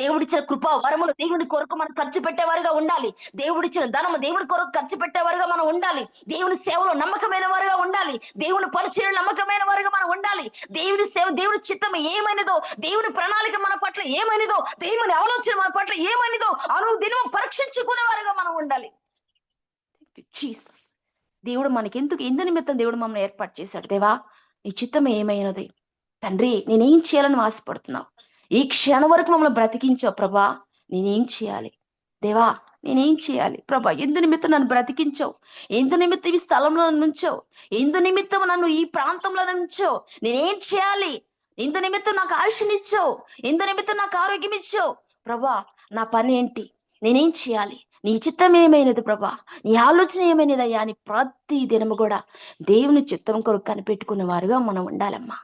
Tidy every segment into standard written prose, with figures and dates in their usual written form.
దేవుడిచ్చిన కృప వరములు దేవుడి కొరకు మనం ఖర్చు పెట్టేవారుగా ఉండాలి. దేవుడిచ్చిన ధనము దేవుడి కొరకు ఖర్చు పెట్టేవారుగా మనం ఉండాలి. దేవుని సేవలో నమ్మకమైన వారుగా ఉండాలి. దేవుని పరిచయం నమ్మకమైన వారుగా మనం ఉండాలి. దేవుని సేవ దేవుని చిత్తం ఏమైనదో, దేవుని ప్రణాళిక మన పట్ల ఏమైనదో, దేవుని ఆలోచన మన పట్ల ఏమైనదో అనుదినం పరీక్షించుకునే వారుగా మనం ఉండాలి. జీసస్ దేవుడు మనకెందుకు ఎందు నిమిత్తం దేవుడు మమ్మల్ని ఏర్పాటు చేశాడు. దేవా నీ చిత్తం ఏమైనది తండ్రి, నేనేం చేయాలని ఆశపడుతున్నావు. ఈ క్షణం వరకు మమ్మల్ని బ్రతికించావు ప్రభా, నేనేం చేయాలి దేవా, నేనేం చేయాలి ప్రభా, ఎందు నిమిత్తం నన్ను బ్రతికించావు, ఎందు నిమిత్తం ఈ స్థలంలో నుంచావు, ఎందు నిమిత్తం నన్ను ఈ ప్రాంతంలో నుంచావు, నేనేం చేయాలి, ఎందు నిమిత్తం నాకు ఆయుష్నిచ్చావు, ఎందు నిమిత్తం నాకు ఆరోగ్యం ఇచ్చావు ప్రభా, నా పని ఏంటి, నేనేం చేయాలి, నీ చిత్తం ఏమైనది ప్రభా, నీ ఆలోచన ఏమైనదయ్యా అని ప్రతి దినము కూడా దేవుని చిత్తం కొరకు కనిపెట్టుకునే వారుగా మనం ఉండాలమ్మా.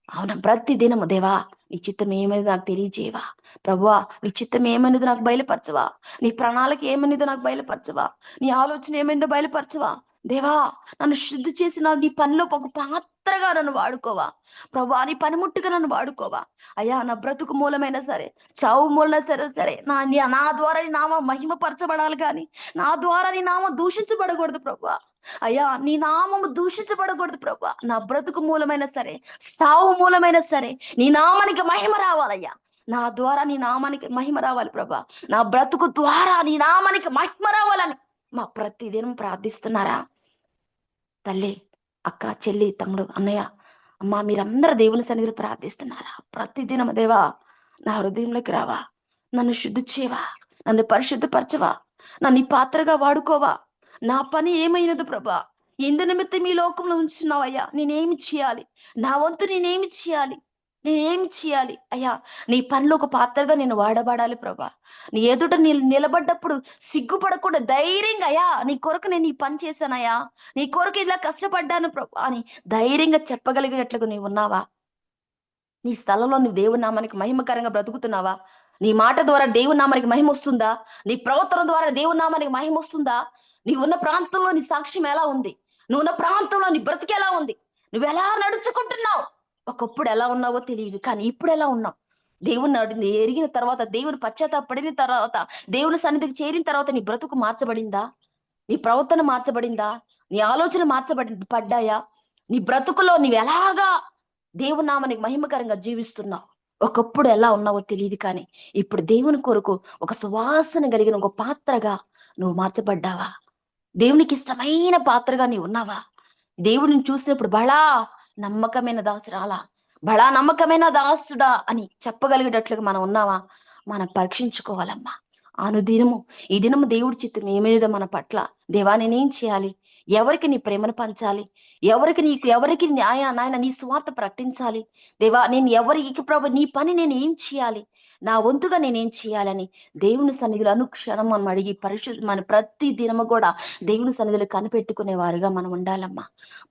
అవునా, ప్రతి దినము దేవా నీ చిత్తం ఏమైంది నాకు తెలియజేయవా ప్రభువా, నీ చిత్తం ఏమైనది నాకు బయలుపరచవా, నీ ప్రణాళిక ఏమైనదో నాకు బయలుపరచవా, నీ ఆలోచన ఏమైందో బయలుపరచవా దేవా, నన్ను శుద్ధి చేసిన నీ పనిలో ఒక పాత్రగా నన్ను వాడుకోవా ప్రభువా, నీ పనిముట్టుగా నన్ను వాడుకోవా అయ్యా. నా బ్రతుకు మూలమైనా సరే, చావు మూలమైనా సరే నా ద్వారా నీ నామం మహిమపరచబడాలి కానీ నా ద్వారా నీ నామం దూషించబడకూడదు ప్రభువా. అయ్యా నీ నామము దూషించబడకూడదు ప్రభా. నా బ్రతుకు మూలమైనా సరే, సావు మూలమైనా సరే నీ నామానికి మహిమ రావాలయ్యా. నా ద్వారా నీ నామానికి మహిమ రావాలి ప్రభా. నా బ్రతుకు ద్వారా నీ నామానికి మహిమ రావాలని మా ప్రతిదినం ప్రార్థిస్తున్నారా తల్లి, అక్క, చెల్లి, తమ్ముడు, అన్నయ్య, అమ్మ, మీరందరూ దేవుని సన్నిధిలో ప్రార్థిస్తున్నారా? ప్రతిదినం దేవా నా హృదయంలోకి రావా, నన్ను శుద్ధి చేయవా, నన్ను పరిశుద్ధపరచవా, నన్ను ఈ పాత్రగా వాడుకోవా. నా పని ఏమైనది ప్రభా, ఎందు నిమిత్తం ఈ లోకంలో ఉంచున్నావయ్యా, నేనేమి చేయాలి, నా వంతు నేనేమి చేయాలి అయ్యా. నీ పనిలో ఒక పాత్రగా నేను వాడబడాలి ప్రభా. నీ ఎదుట నిలబడ్డప్పుడు సిగ్గుపడకుండా ధైర్యంగా అయ్యా నీ కొరకు నేను ఈ పని చేశానయ్యా, నీ కొరకు ఇలా కష్టపడ్డాను ప్రభా అని ధైర్యంగా చెప్పగలిగేట్లుగా నీవు ఉన్నావా? నీ స్థలంలో నువ్వు దేవుని నామానికి మహిమకరంగా బ్రతుకుతున్నావా? నీ మాట ద్వారా దేవుని నామానికి మహిమ వస్తుందా? నీ ప్రవర్తన ద్వారా దేవుని నామానికి మహిమ వస్తుందా? నీవున్న ప్రాంతంలో నీ సాక్ష్యం ఎలా ఉంది? నువ్వున్న ప్రాంతంలో నీ బ్రతికి ఎలా ఉంది? నువ్వు ఎలా నడుచుకుంటున్నావు? ఒకప్పుడు ఎలా ఉన్నావో తెలియదు, కానీ ఇప్పుడు ఎలా ఉన్నావు? దేవుని ఎరిగిన తర్వాత, దేవుని పశ్చాత్తాపడిన తర్వాత, దేవుని సన్నిధికి చేరిన తర్వాత నీ బ్రతుకు మార్చబడిందా? నీ ప్రవర్తన మార్చబడిందా? నీ ఆలోచన పడ్డాయా? నీ బ్రతుకులో నీవు ఎలాగా దేవుని నామానికి మహిమకరంగా జీవిస్తున్నావు? ఒకప్పుడు ఎలా ఉన్నావో తెలియదు, కానీ ఇప్పుడు దేవుని కొరకు ఒక సువాసన కలిగిన ఒక పాత్రగా నువ్వు మార్చబడ్డావా? దేవునికి ఇష్టమైన పాత్రగా నీవు ఉన్నావా? దేవుడిని చూసినప్పుడు బళా నమ్మకమైన దాసురాలా, బళా నమ్మకమైన దాసుడా అని చెప్పగలిగేటట్లుగా మనం ఉన్నావా? మనం పరీక్షించుకోవాలమ్మా. అనుదినము ఈ దినము దేవుడి చిత్తం ఏమేదో మన పట్ల. దేవా నేనేం చేయాలి? ఎవరికి నీ ప్రేమను పంచాలి? ఎవరికి నాయన నీ స్వార్థ ప్రకటించాలి? దేవా నేను ఎవరికి ప్రభు నీ పని నేను ఏం చేయాలి? నా వంతుగా నేనేం చేయాలని దేవుని సన్నిధిలో అనుక్షణం మనం అడిగి మన ప్రతి దినము కూడా దేవుని సన్నిధిలో కనిపెట్టుకునే వారుగా మనం ఉండాలమ్మా.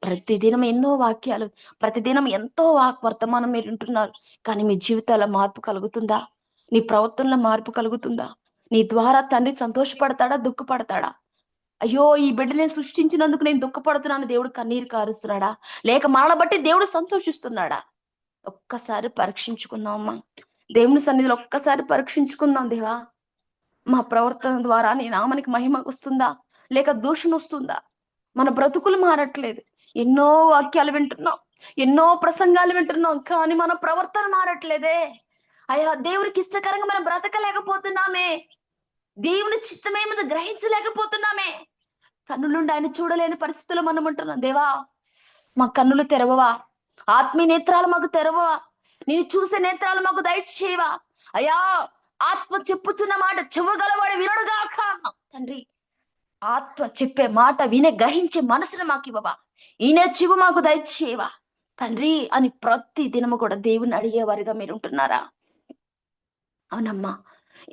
ప్రతిదినం ఎన్నో వాక్యాలు, ప్రతిదినం ఎంతో వర్తమానం మీరు వింటున్నారు, కానీ మీ జీవితాల మార్పు కలుగుతుందా? నీ ప్రవర్తనలో మార్పు కలుగుతుందా? నీ ద్వారా తండ్రి సంతోషపడతాడా, దుఃఖపడతాడా? అయ్యో ఈ బిడ్డని సృష్టించినందుకు నేను దుఃఖపడుతున్నాను దేవుడు కన్నీరు కారుస్తున్నాడా, లేక మనల్ని బట్టి దేవుడు సంతోషిస్తున్నాడా? ఒక్కసారి పరీక్షించుకుందామమ్మా. దేవుని సన్నిధిలో ఒక్కసారి పరీక్షించుకుందాం. దేవా మా ప్రవర్తన ద్వారా నీ నామానికి మహిమ వస్తుందా, లేక దూషణ వస్తుందా? మన బ్రతుకులు మారట్లేదు. ఎన్నో వాక్యాలు వింటున్నాం, ఎన్నో ప్రసంగాలు వింటున్నాం, కానీ మన ప్రవర్తన మారట్లేదే. అయ్యా దేవునికి ఇష్టకరంగా మనం బ్రతకలేకపోతున్నామే, దేవుని చిత్తమేమో గ్రహించలేకపోతున్నామే. కన్నులుండి ఆయన చూడలేని పరిస్థితుల్లో మనం ఉంటున్నాం. దేవా మా కన్నులు తెరవవా, ఆత్మీయ నేత్రాలు మాకు తెరవవా, నేను చూసే నేత్రాలు మాకు దయచేయవా అయ్యా. ఆత్మ చెప్పుచున్న మాట చెవుగలవాడు వినడుగాక తండ్రి. ఆత్మ చెప్పే మాట వినే గ్రహించే మనసును మాకు ఇవ్వవా, ఈయన చెవు మాకు దయచేయవా తండ్రి అని ప్రతి దినము కూడా దేవుని అడిగేవారిగా మీరు ఉంటున్నారా? అవునమ్మా,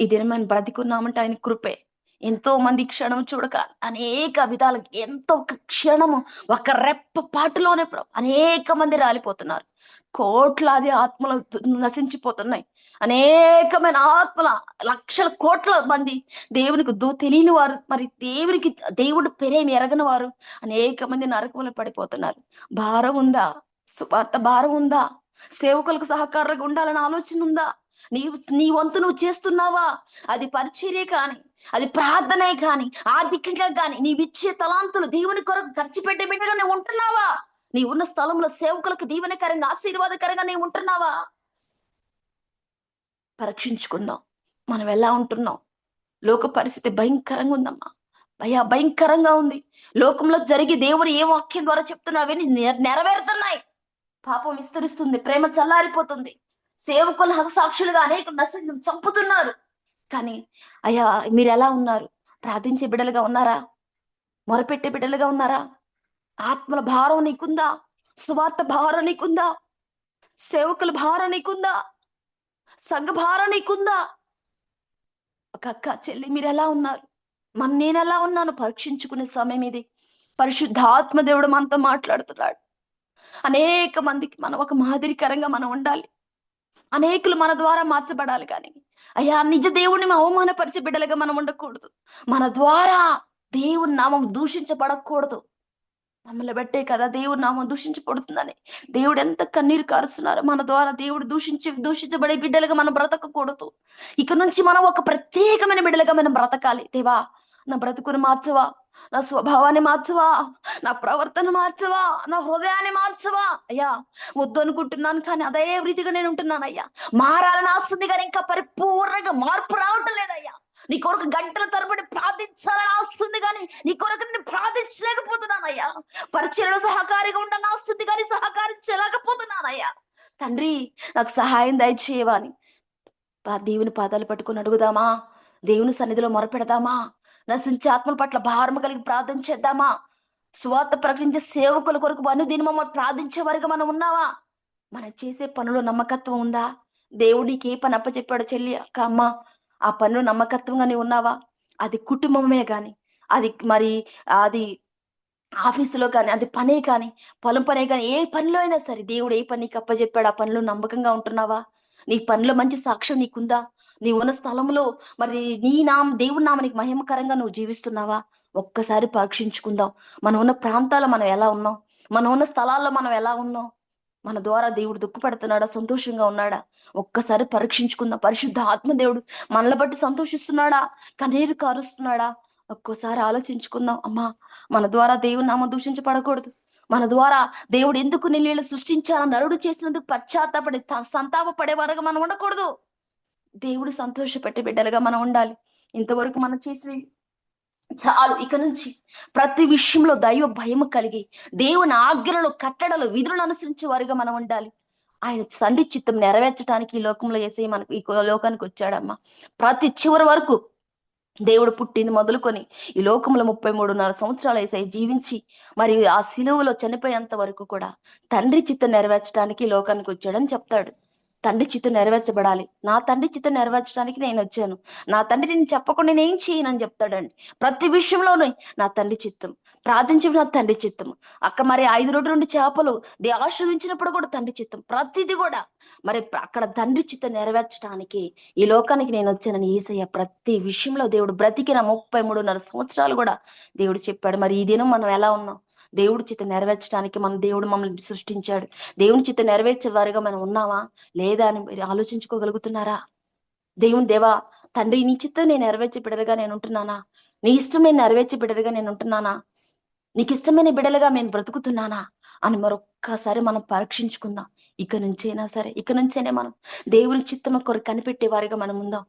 ఈ దినం మనం బ్రతికున్నామంటే ఆయన కృపే. ఎంతో మంది క్షణం చూడక అనేక విధాలుగా ఎంతో ఒక క్షణము ఒక రెప్ప పాటులోనే అనేక మంది రాలిపోతున్నారు. కోట్లాది ఆత్మలు నశించిపోతున్నాయి. అనేకమైన ఆత్మల లక్షల కోట్ల మంది దేవునికి తెలియని వారు, మరి దేవుడు పేరేమి ఎరగని వారు అనేక మంది నరకములు పడిపోతున్నారు. భారం ఉందా? సువార్త భారం ఉందా? సేవకులకు సహకారంగా ఉండాలని ఆలోచన ఉందా? నీ నీ వంతు నువ్వు చేస్తున్నావా? అది పరిచర్య కానీ, అది ప్రార్థనే కానీ, ఆర్థికంగా కానీ నీవిచ్చే తలాంతులు దేవుని కొరకు ఖర్చు పెట్టే బిడ్డగా నువ్వు ఉంటున్నావా? నీ ఉన్న స్థలంలో సేవకులకు దీవెనకరంగా ఆశీర్వాదకరంగా నీవు ఉంటున్నావా? పరీక్షించుకుందాం. మనం ఎలా ఉంటున్నాం? లోక పరిస్థితి భయంకరంగా ఉందమ్మా. భయంకరంగా ఉంది. లోకంలో జరిగి దేవుడు ఏ వాక్యం ద్వారా చెప్తున్నా అవన్నీ నెరవేరుతున్నాయి. పాపం విస్తరిస్తుంది, ప్రేమ చల్లారిపోతుంది. సేవకులు హతసాక్షులుగా అనేక చంపుతున్నారు. కానీ అయ్యా, మీరు ఎలా ఉన్నారు? ప్రార్థించే బిడ్డలుగా ఉన్నారా? మొరపెట్టే బిడ్డలుగా ఉన్నారా? ఆత్మల భారం నీకుందా? సువార్త భారం నీకుందా? సేవకుల భారం నీకుందా? సంఘ భారం నీకుందా? ఒక అక్క చెల్లి మీరు ఎలా ఉన్నారు? నేను ఎలా ఉన్నాను? పరీక్షించుకునే సమయం ఇది. పరిశుద్ధాత్మ దేవుడు మనతో మాట్లాడుతున్నాడు. అనేక మందికి మనం ఒక మాదిరికరంగా మనం ఉండాలి. అనేకులు మన ద్వారా మార్చబడాలి. కానీ అయ్యా, నిజ దేవుణ్ణి అవమానపరిచే బిడ్డలుగా మనం ఉండకూడదు. మన ద్వారా దేవుని నామం దూషించబడకూడదు. మమ్మల్ని బట్టే కదా దేవుడి నామం దూషించబడుతుందని దేవుడు ఎంత కన్నీరు కారుస్తున్నారు. మన ద్వారా దేవుడు దూషించబడే బిడ్డలుగా మనం బ్రతకకూడదు. ఇక నుంచి మనం ఒక ప్రత్యేకమైన బిడ్డలుగా మనం బ్రతకాలి. దేవా, నా బ్రతుకును మార్చవా? నా స్వభావాన్ని మార్చవా? నా ప్రవర్తన మార్చవా? నా హృదయాన్ని మార్చవా? అయ్యా, వద్దు అనుకుంటున్నాను, కానీ అదే రీతిగా నేను ఉంటున్నాను. అయ్యా, మారాలని ఆస్తుంది కానీ ఇంకా పరిపూర్ణంగా మార్పు రావటం లేదయ్యా. నీ కొరకు గంటల తరబడి ప్రార్థించాలని ఆస్తుంది కానీ నీ కొరకు నేను ప్రార్థించలేకపోతున్నానయ్యా. పరిచయలో సహకారిగా ఉండాలని ఆస్తుంది కానీ సహకరించలేకపోతున్నానయ్యా. తండ్రి, నాకు సహాయం దయచేయవని దేవుని పాదాలు పట్టుకుని అడుగుదామా? దేవుని సన్నిధిలో మొరపెడదామా? నశించే ఆత్మల పట్ల భారము కలిగి ప్రార్థన చేద్దామా? సువార్త ప్రకటించే సేవకుల కొరకు అనుదినం మమ్మల్ని ప్రార్థించే వారిగా మనం ఉన్నావా? మనం చేసే పనులో నమ్మకత్వం ఉందా? దేవుడికి ఏ పని అప్పచెప్పాడో చెల్లి, అక్క, అమ్మ, ఆ పనులు నమ్మకత్వంగా నీవు ఉన్నావా? అది కుటుంబమే కానీ, అది మరి అది ఆఫీసులో కానీ, అది పనే కానీ, పొలం పనే కానీ, ఏ పనిలో అయినా సరే దేవుడు ఏ పని నీకు అప్పచెప్పాడు ఆ పనిలో నమ్మకంగా ఉంటున్నావా? నీ పనిలో మంచి సాక్ష్యం నీకుందా? నీ ఉన్న స్థలంలో మరి దేవుడి నామానికి మహిమకరంగా నువ్వు జీవిస్తున్నావా? ఒక్కసారి పరీక్షించుకుందాం. మనం ఉన్న ప్రాంతాల్లో మనం ఎలా ఉన్నాం? మనం ఉన్న స్థలాల్లో మనం ఎలా ఉన్నాం? మన ద్వారా దేవుడు దుఃఖపడుతున్నాడా? సంతోషంగా ఉన్నాడా? ఒక్కసారి పరీక్షించుకుందాం. పరిశుద్ధ ఆత్మ దేవుడు మనల్ని బట్టి సంతోషిస్తున్నాడా? కన్నీరు కారుస్తున్నాడా? ఒక్కోసారి ఆలోచించుకుందాం. అమ్మా, మన ద్వారా దేవుని నామం దూషించబడకూడదు. మన ద్వారా దేవుడు ఎందుకు నీళ్ళు సృష్టించాలని నరుడు చేసినందుకు పశ్చాత్తాపడి సంతాపపడే వరకు మనం ఉండకూడదు. దేవుడు సంతోషపెట్టే బిడ్డలుగా మనం ఉండాలి. ఇంతవరకు మనం చేసి చాలు. ఇక నుంచి ప్రతి విషయంలో దైవ భయం కలిగి దేవుని ఆజ్ఞలను, కట్టడలు, విధులను అనుసరించే వారిగా మనం ఉండాలి. ఆయన తండ్రి చిత్తం నెరవేర్చడానికి ఈ లోకంలో యేసయ్య మనకు ఈ లోకానికి వచ్చాడమ్మా. ప్రతి చివరి వరకు దేవుడు పుట్టింది మొదలుకొని ఈ లోకంలో 33.5 సంవత్సరాలు యేసయ్య జీవించి మరి ఆ సిలువలో చనిపోయేంత వరకు కూడా తండ్రి చిత్తం నెరవేర్చడానికి ఈ లోకానికి వచ్చాడని చెప్తాడు. తండ్రి చిత్తం నెరవేర్చబడాలి. నా తండ్రి చిత్తం నెరవేర్చడానికి నేను వచ్చాను. నా తండ్రి నేను చెప్పకుండా నేను చేయనని చెప్తాడండి. ప్రతి విషయంలోనూ నా తండ్రి చిత్తం. ప్రార్థించడం నా తండ్రి చిత్తం. అక్కడ మరి 5 రొట్టెలు 2 చేపలు ఆశ్రయించినప్పుడు కూడా తండ్రి చిత్తం. ప్రతిది కూడా మరి అక్కడ తండ్రి చిత్తం నెరవేర్చడానికి ఈ లోకానికి నేను వచ్చానని యేసయ్య ప్రతి విషయంలో దేవుడు బ్రతికిన 33.5 సంవత్సరాలు కూడా దేవుడు చెప్పాడు. మరి ఈ దినం మనం ఎలా ఉన్నాం? దేవుడి చిత్తం నెరవేర్చడానికి దేవుడు మమ్మల్ని సృష్టించాడు. దేవుని చిత్తం నెరవేర్చే వారిగా మనం ఉన్నావా లేదా అని మీరు ఆలోచించుకోగలుగుతున్నారా? దేవా, తండ్రి, నీ చిత్తం నేను నెరవేర్చే బిడ్డలుగా నేను ఉంటున్నానా? నీ ఇష్టం నేను నెరవేర్చే బిడ్డలుగా నేను ఉంటున్నానా? నీకు ఇష్టమైన బిడ్డలుగా నేను బ్రతుకుతున్నానా అని మరొక్కసారి మనం పరీక్షించుకుందాం. ఇక నుంచైనా మనం దేవుని చిత్తం కొరకు కనిపెట్టే వారిగా మనం ఉందాం.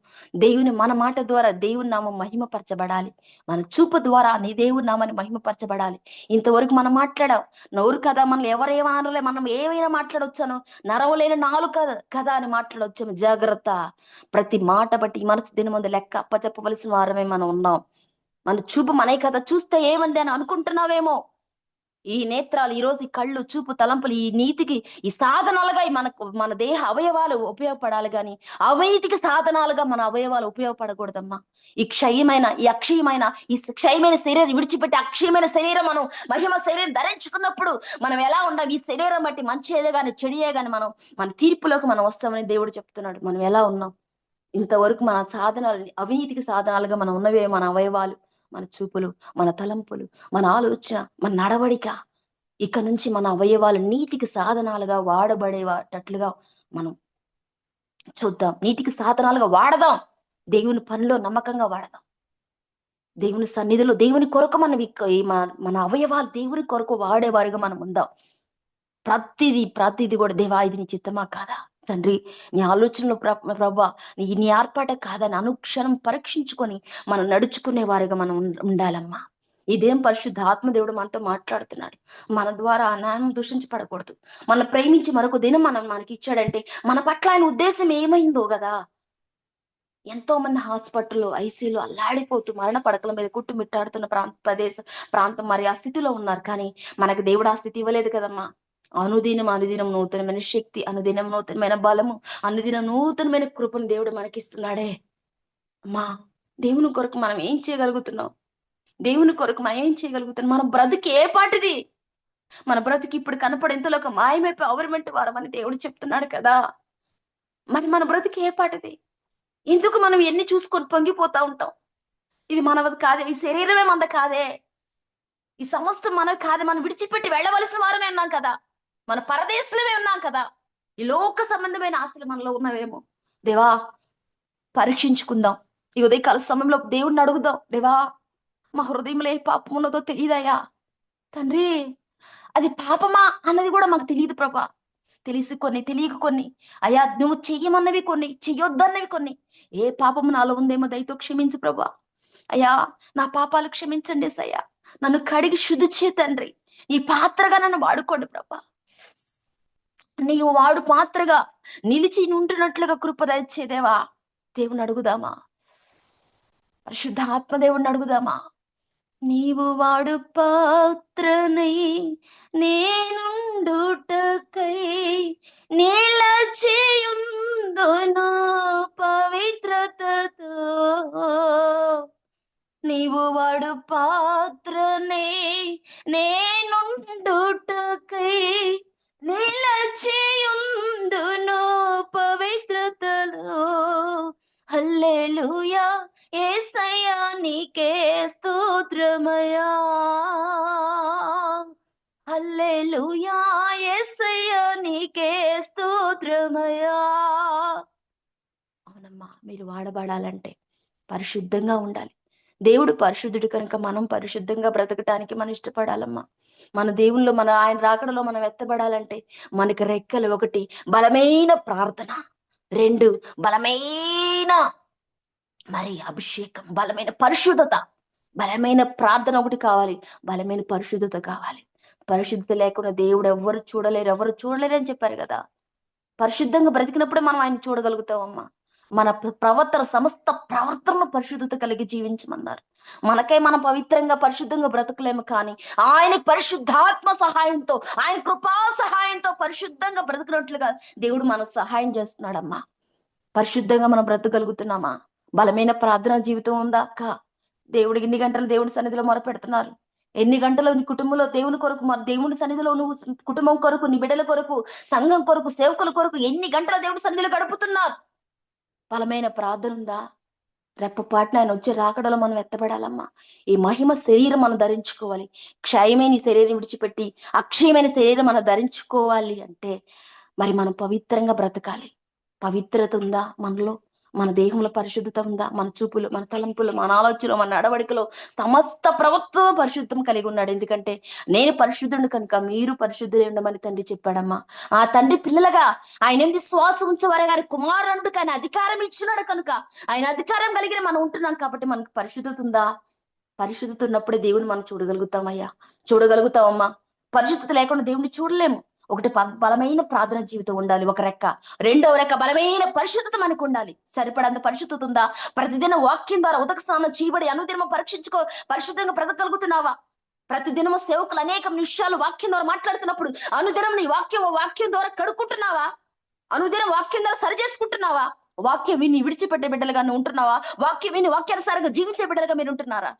మన మాట ద్వారా దేవుని నామం మహిమపరచబడాలి. మన చూపు ద్వారా నీ దేవుని నామాన్ని మహిమపరచబడాలి. ఇంతవరకు మనం మాట్లాడాం. నోరు కదా, మనల్ని ఎవరేమనలే, మనం ఏమైనా మాట్లాడొచ్చాను. నరవలేని నాలుగు కదా అని మాట్లాడొచ్చాము. జాగ్రత్త. ప్రతి మాట బట్టి మనసు దిన ముందు లెక్క అప్పచెప్పవలసిన వారమే మనం ఉన్నాం. మన చూపు మనే కదా, చూస్తే ఏమంది అని అనుకుంటున్నావేమో. ఈ నేత్రాలు, ఈ రోజు ఈ కళ్ళు, చూపు, తలంపులు ఈ నీతికి ఈ సాధనాలుగా మన దేహ అవయవాలు ఉపయోగపడాలి కానీ అవైతిక సాధనాలుగా మన అవయవాలు ఉపయోగపడకూడదమ్మా. ఈ అక్షయమైన శరీరం విడిచిపెట్టి అక్షయమైన శరీరం మనం మహిమ శరీరం ధరించుకున్నప్పుడు మనం ఎలా ఉండాలి? ఈ శరీరం బట్టి మంచిదే గాని చెడియే గాని మన తీర్పులోకి మనం వస్తామని దేవుడు చెప్తున్నాడు. మనం ఎలా ఉన్నాం? ఇంతవరకు మన సాధనాలు అవినీతికి సాధనాలుగా మనం ఉన్నవే మన అవయవాలు, మన చూపులు, మన తలంపులు, మన ఆలోచన, మన నడవడిక. ఇక నుంచి మన అవయవాలు నీతికి సాధనాలుగా వాడబడేటట్లుగా మనం చూద్దాం, నీటికి సాధనాలుగా వాడదాం. దేవుని పనిలో నమ్మకంగా వాడదాం. దేవుని సన్నిధిలో దేవుని కొరకు మనం మన అవయవాలు దేవుని కొరకు వాడేవారుగా మనం ఉందాం. ప్రతిది కూడా దేవా ఇది నీ చిత్తమా కాదా తండ్రి, నీ ఆలోచనలు ప్రభా నీ ఆర్పాట కాదని అనుక్షణం పరీక్షించుకొని మనం నడుచుకునే వారిగా మనం ఉండాలమ్మా. ఇదేం పరిశుద్ధ ఆత్మదేవుడు మనతో మాట్లాడుతున్నాడు. మన ద్వారా అన్యాయం దూషించబడకూడదు. మన ప్రేమించి మరొక దినం మనకి ఇచ్చాడంటే మన పట్ల ఆయన ఉద్దేశం ఏమైందో కదా. ఎంతో మంది హాస్పిటల్లో ఐసీలో అల్లాడిపోతూ మరణ పడకల మీద కుట్టుమిట్టాడుతున్న ప్రాంతం మరి ఆ స్థితిలో ఉన్నారు. కానీ మనకు దేవుడు ఆ స్థితి ఇవ్వలేదు కదమ్మా. అనుదినం నూతనమైన శక్తి, అనుదినం నూతనమైన బలము, అనుదినం నూతనమైన కృపను దేవుడు మనకిస్తున్నాడే. అమ్మా, దేవుని కొరకు మనం ఏం చేయగలుగుతున్నాం? దేవుని కొరకు మనం ఏం చేయగలుగుతున్నాం? మన బ్రతుకు ఏ పాటిది? మన బ్రతుకు ఇప్పుడు కనపడేంతలో ఒక మాయమైపోయి అవరమంటే వారమని దేవుడు చెప్తున్నాడు కదా. మరి మన బ్రతుకు ఏ పాటిది? ఎందుకు మనం ఎన్ని చూసుకొని పొంగిపోతా ఉంటాం? ఇది మనది కాదే, ఈ శరీరమే మంద కాదే, ఈ సమస్తం మనది కాదే. మనం విడిచిపెట్టి వెళ్ళవలసిన వారమే ఉన్నాం కదా, మన పరదేశులమే ఉన్నాం కదా. ఈ లోక సంబంధమైన ఆశలు మనలో ఉన్నవేమో. దేవా, పరీక్షించుకుందాం. ఈ ఉదయకాల సమయంలో దేవుడిని అడుగుదాం. దేవా, మా హృదయంలో ఏ పాపం ఉన్నదో తెలియదయ్యా తండ్రి. అది పాపమా అన్నది కూడా మాకు తెలియదు ప్రభా. తెలిసి కొన్ని, తెలియక కొన్ని. అయ్యా, నువ్వు చెయ్యమన్నవి కొన్ని, చెయ్యొద్దన్నవి కొన్ని. ఏ పాపము నాలో ఉందేమో దయతో క్షమించు ప్రభా. అయ్యా, నా పాపాలు క్షమించండి సయ్యా. నన్ను కడిగి శుద్ధి చే తండ్రి. ఈ పాత్రగా నన్ను వాడుకోండి ప్రభా. నీవు వాడు పాత్రగా నిలిచి ఉంటున్నట్లుగా కృప దయచేదేవా. దేవుని అడుగుదామా? పరిశుద్ధ ఆత్మదేవుని అడుగుదామా? నీవు వాడు పాత్రనై నేనుండుటకై నిలచియుందును పవిత్రతతో. నీవు వాడు పాత్రనై నేనుండుటకై నిలచియుందును పవిత్రతలో. హల్లెలూయా, యేసయ్యా నీకే స్తోత్రమయా. హల్లెలూయా, యేసయ్యా నీకే స్తోత్రమయా. అవునమ్మా, మీరు వాడబడాలంటే పరిశుద్ధంగా ఉండాలి. దేవుడు పరిశుద్ధుడు కనుక మనం పరిశుద్ధంగా బ్రతకటానికి మనం ఇష్టపడాలమ్మా. మన దేవుళ్ళు ఆయన రాకడలో మనం ఎత్తబడాలంటే మనకి రెక్కలు: 1 బలమైన ప్రార్థన, 2 బలమైన మరి అభిషేకం, బలమైన పరిశుద్ధత. బలమైన ప్రార్థన ఒకటి కావాలి, బలమైన పరిశుద్ధత కావాలి. పరిశుద్ధత లేకుండా దేవుడు ఎవరు చూడలేరు అని చెప్పారు కదా. పరిశుద్ధంగా బ్రతికినప్పుడే మనం ఆయన చూడగలుగుతామమ్మా. మన ప్రవర్తన, సమస్త ప్రవర్తనలో పరిశుద్ధత కలిగి జీవించమన్నారు. మనకై మనం పవిత్రంగా పరిశుద్ధంగా బ్రతకలేము, కానీ ఆయన పరిశుద్ధాత్మ సహాయంతో, ఆయన కృపా సహాయంతో పరిశుద్ధంగా బ్రతకినట్లుగా దేవుడు మనకు సహాయం చేస్తున్నాడమ్మా. పరిశుద్ధంగా మనం బ్రతకగలుగుతున్నామా? బలమైన ప్రార్థనా జీవితం ఉందా అక్క? దేవుడికి ఎన్ని గంటలు దేవుడి సన్నిధిలో మొరపెడుతున్నారు? ఎన్ని గంటలు నీ కుటుంబంలో దేవుని కొరకు, దేవుని సన్నిధిలో నువ్వు కుటుంబం కొరకు, నీ బిడ్డల కొరకు, సంఘం కొరకు, సేవకుల కొరకు ఎన్ని గంటల దేవుడి సన్నిధిలో గడుపుతున్నారు? బలమైన ప్రార్థన ఉందా? రెప్పపాటున ఆయన వచ్చి రాకడలో మనం ఎత్తబడాలమ్మా. ఈ మహిమ శరీరం మనం ధరించుకోవాలి. క్షయమైన శరీరం విడిచిపెట్టి అక్షయమైన శరీరం మనం ధరించుకోవాలి అంటే మరి మనం పవిత్రంగా బ్రతకాలి. పవిత్రత ఉందా మనలో? మన దేహంలో పరిశుద్ధత ఉందా? మన చూపులు, మన తలంపులు, మన ఆలోచనలు, మన నడవడికలో సమస్త ప్రవక్త పరిశుద్ధం కలిగి ఉన్నాడు. ఎందుకంటే నేను పరిశుద్ధుడు కనుక మీరు పరిశుద్ధులై ఉండమని తండ్రి చెప్పాడమ్మా. ఆ తండ్రి పిల్లలుగా ఆయన ఏంది శ్వాసం ఉంచేవారే గారి కుమారుడికి ఆయన అధికారం ఇచ్చినాడు కనుక ఆయన అధికారం కలిగిన మనం ఉంటున్నాం కాబట్టి మనకు పరిశుద్ధత ఉందా? పరిశుద్ధత ఉన్నప్పుడే దేవుని మనం చూడగలుగుతామయ్యా, చూడగలుగుతామమ్మా. పరిశుద్ధత లేకుండా దేవుడిని చూడలేము. 1 బలమైన ప్రార్థన జీవితం ఉండాలి, ఒక రెక్క. 2వ రెక్క బలమైన పరిశుద్ధత మనకు ఉండాలి. సరిపడంత పరిశుద్ధత ఉందా? ప్రతిదినం వాక్యం ద్వారా ఉదక స్నానం చేయబడి అనుదినం పరీక్షించుకో, పరిశుద్ధంగా బ్రతకగలుగుతున్నావా? ప్రతిదినము సేవకులు అనేక విషయాలు వాక్యం ద్వారా మాట్లాడుతున్నప్పుడు అనుదినం నీ వాక్యం ద్వారా కడుక్కుంటున్నావా? అనుదినం వాక్యం ద్వారా సరి చేసుకుంటున్నావా? వాక్యం విని విడిచిపెట్టే బిడ్డలుగా నువ్వు ఉంటున్నావా? వాక్యం విని వాక్యానుసారంగా జీవించే బిడ్డలుగా మీరు ఉంటున్నారా?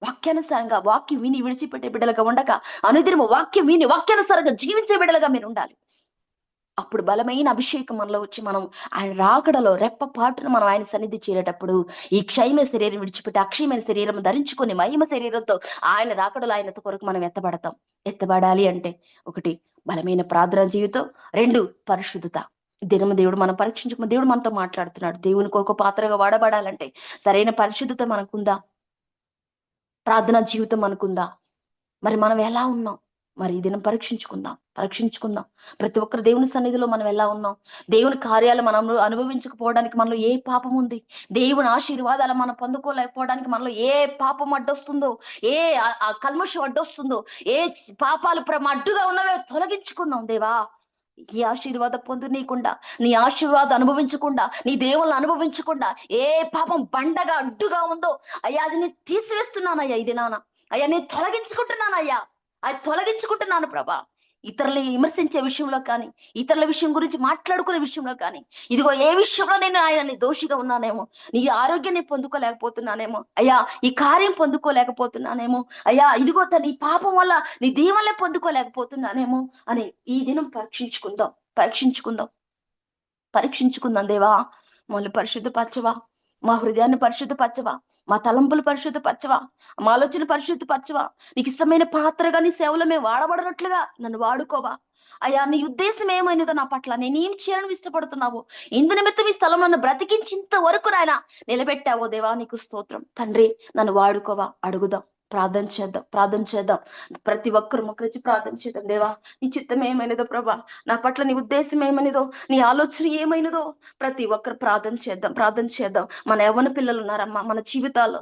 వాక్యానుసారంగా వాక్యం విని విడిచిపెట్టే బిడ్డలుగా ఉండక అనుదినము వాక్యం విని వాక్యానుసారంగా జీవించే బిడ్డలుగా మీరు ఉండాలి. అప్పుడు బలమైన అభిషేకం మనలో వచ్చి మనం ఆయన రాకడలో రెప్పపాటును మనం ఆయన సన్నిధి చేరేటప్పుడు ఈ క్షయమైన శరీరం విడిచిపెట్టి అక్షయమైన శరీరం ధరించుకొని మహిమ శరీరంతో ఆయన రాకడలో ఆయనతో కొరకు మనం ఎత్తబడతాం. ఎత్తబడాలి అంటే 1 బలమైన ప్రార్థన జీవితం, 2 పరిశుద్ధత. దినము దేవుడు మనం పరీక్షించుకున్న దేవుడు మనతో మాట్లాడుతున్నాడు. దేవుని కొరకు పాత్రగా వాడబడాలంటే సరైన పరిశుద్ధత మనకుందా? ప్రార్థనా జీవితం మనకుందా? మరి మనం ఎలా ఉన్నాం? మరి ఈ దినం పరీక్షించుకుందాం. ప్రతి ఒక్కరు దేవుని సన్నిధిలో మనం ఎలా ఉన్నాం? దేవుని కార్యాలు మనం అనుభవించకపోవడానికి మనలో ఏ పాపం ఉంది? దేవుని ఆశీర్వాదాలు మనం పొందుకోలేకపోవడానికి మనలో ఏ పాపం అడ్డొస్తుందో, ఏ ఆ కల్మషం అడ్డొస్తుందో, ఏ పాపాలు అడ్డుగా ఉన్నవే తొలగించుకుందాం దేవా. ఈ ఆశీర్వాదం పొందునీయకుండా, నీ ఆశీర్వాదం అనుభవించకుండా, నీ దేవుళ్ళని అనుభవించకుండా ఏ పాపం బండగా అడ్డుగా ఉందో అయ్యా అది నేను తీసివేస్తున్నానయ్యా. ఇది నాన్న అయ్యా నేను తొలగించుకుంటున్నానయ్యా. అది తొలగించుకుంటున్నాను ప్రభా. ఇతరులని విమర్శించే విషయంలో కానీ, ఇతరుల విషయం గురించి మాట్లాడుకునే విషయంలో కానీ, ఇదిగో ఏ విషయంలో నేను ఆయన దోషిగా ఉన్నానేమో, నీ ఆరోగ్యాన్ని పొందుకోలేకపోతున్నానేమో అయ్యా, ఈ కార్యం పొందుకోలేకపోతున్నానేమో అయ్యా, ఇదిగో నీ పాపం వల్ల నీ దీవెనలే పొందుకోలేకపోతున్నానేమో అని ఈ దినం పరీక్షించుకుందాం పరీక్షించుకుందాం దేవా. మమ్మల్ని పరిశుద్ధపరచవా, మా హృదయాన్ని పరిశుద్ధపరచవా, మా తలంపులు పరిశుద్ధపరచవా, మా ఆలోచన పరిశుద్ధపరచవా. నీకు ఇష్టమైన పాత్రగా నీ సేవలో మేము వాడబడినట్లుగా నన్ను వాడుకోవా. అయ్యా నీ ఉద్దేశం ఏమైనదో నా పట్ల నేనేం చేయాలని ఇష్టపడుతున్నావు, ఇందు నిమిత్తం ఈ స్థలం నన్ను బ్రతికించేంత వరకు నాయన నిలబెట్టావో దేవా, నీకు స్తోత్రం తండ్రి. నన్ను వాడుకోవా. అడుగుదాం, ప్రార్థన చేద్దాం. ప్రతి ఒక్కరు మొక్కరించి ప్రార్థన చేద్దాం. దేవా నీ చిత్తం ఏమైనదో ప్రభా, నా పట్ల నీ ఉద్దేశం ఏమైనదో, నీ ఆలోచన ఏమైనదో ప్రతి ఒక్కరు ప్రార్థన చేద్దాం. మన యవ్వన పిల్లలు ఉన్నారమ్మా, మన జీవితాల్లో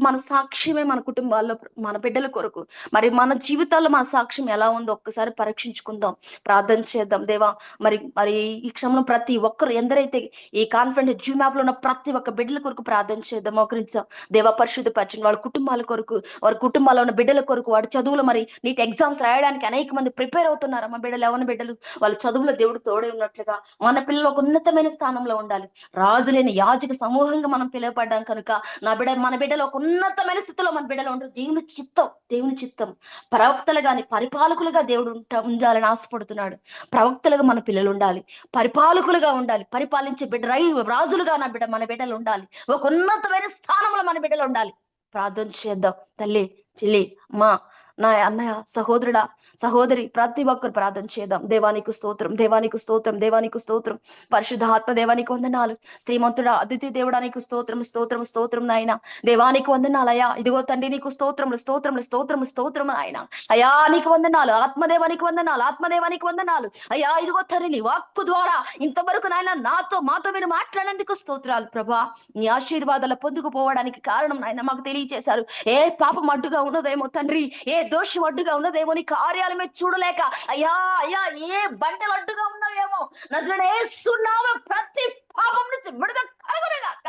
మన సాక్ష్యమే మన కుటుంబాల్లో, మన బిడ్డల కొరకు మరి మన జీవితాల్లో మన సాక్ష్యం ఎలా ఉందో ఒక్కసారి పరీక్షించుకుందాం. ప్రార్థన చేద్దాం దేవా. మరి మరి ఈ క్షణంలో ప్రతి ఒక్కరు ఎందరైతే ఈ కాన్ఫిడెంట్ జూమ్ యాప్ లో ఉన్న ప్రతి ఒక్క బిడ్డల కొరకు ప్రార్థన చేద్దాం. మోకరించాం దేవా. పరిశుద్ధపరచండి వాళ్ళ కుటుంబాల కొరకు, వారి కుటుంబాల్లో ఉన్న బిడ్డల కొరకు, వాడి చదువులు మరి నీట్ ఎగ్జామ్స్ రాయడానికి అనేక మంది ప్రిపేర్ అవుతున్నారు. మా బిడ్డలు ఎవరి బిడ్డలు వాళ్ళ చదువులో దేవుడు తోడే ఉన్నట్లుగా మన పిల్లలు ఒక ఉన్నతమైన స్థానంలో ఉండాలి. రాజులేని యాజక సమూహంగా మనం పిలువపడ్డాం కనుక మన బిడ్డలు ఒక ఉన్నతమైన స్థితిలో మన బిడ్డలు ఉంటారు. దేవుని చిత్తం ప్రవక్తలు గాని పరిపాలకులుగా దేవుడు ఉండాలని ఆశపడుతున్నాడు. ప్రవక్తలుగా మన పిల్లలు ఉండాలి, పరిపాలకులుగా ఉండాలి, పరిపాలించే రాజులుగా మన బిడ్డలు ఉండాలి, ఒక ఉన్నతమైన స్థానంలో మన బిడ్డలు ఉండాలి. ప్రార్థన చేద్దాం. తల్లి, చెల్లి, అమ్మా, నా అన్నయ్య, సహోదరుడా, సహోదరి ప్రతి ఒక్కరు ప్రార్థన చేద్దాం. దేవానికి స్తోత్రం. పరిశుద్ధ ఆత్మ దేవానికి వందనాలు. శ్రీమంతుడా, అద్వితీయ దేవుడానికి స్తోత్రం నాయన. దేవానికి వందనాలయ్యా. ఇదిగో తండ్రి నీకు స్తోత్రం ఆయన. అయ్యా నీకు వందనాలు. ఆత్మదేవానికి వందనాలు అయ్యా. ఇదిగో తండ్రి నీ వాక్కు ద్వారా ఇంతవరకు నాయన మాతో మీరు మాట్లాడేందుకు స్తోత్రాలు ప్రభా. నీ ఆశీర్వాదాలు పొందుకుపోవడానికి కారణం నాయన మాకు తెలియజేశారు. ఏ పాపం అడ్డుగా ఉన్నదేమో తండ్రి, ఏ దోషం అడ్డుగా ఉన్నదేమో, నీ కార్యాలు మేము చూడలేక అయ్యా ఏ బండలు అడ్డుగా ఉన్నాయేమో నన్ను వేస్తున్నాము. ప్రతి పాపం నుంచి విడుదల కలుగునుగాక.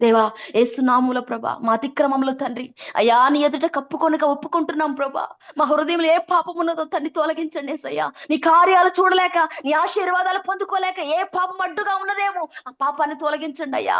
దేవా ఏసునామములో ప్రభా, మా అతిక్రమంలో తండ్రి అయ్యా నీ ఎదుట కప్పుకొనక ఒప్పుకుంటున్నాం ప్రభా. మా హృదయంలో ఏ పాపం ఉన్నదో తండ్రి తొలగించండి ఏసయ్యా. నీ కార్యాలు చూడలేక, నీ ఆశీర్వాదాలు పొందుకోలేక ఏ పాపం అడ్డుగా ఉన్నదేమో ఆ పాపాన్ని తొలగించండి అయ్యా.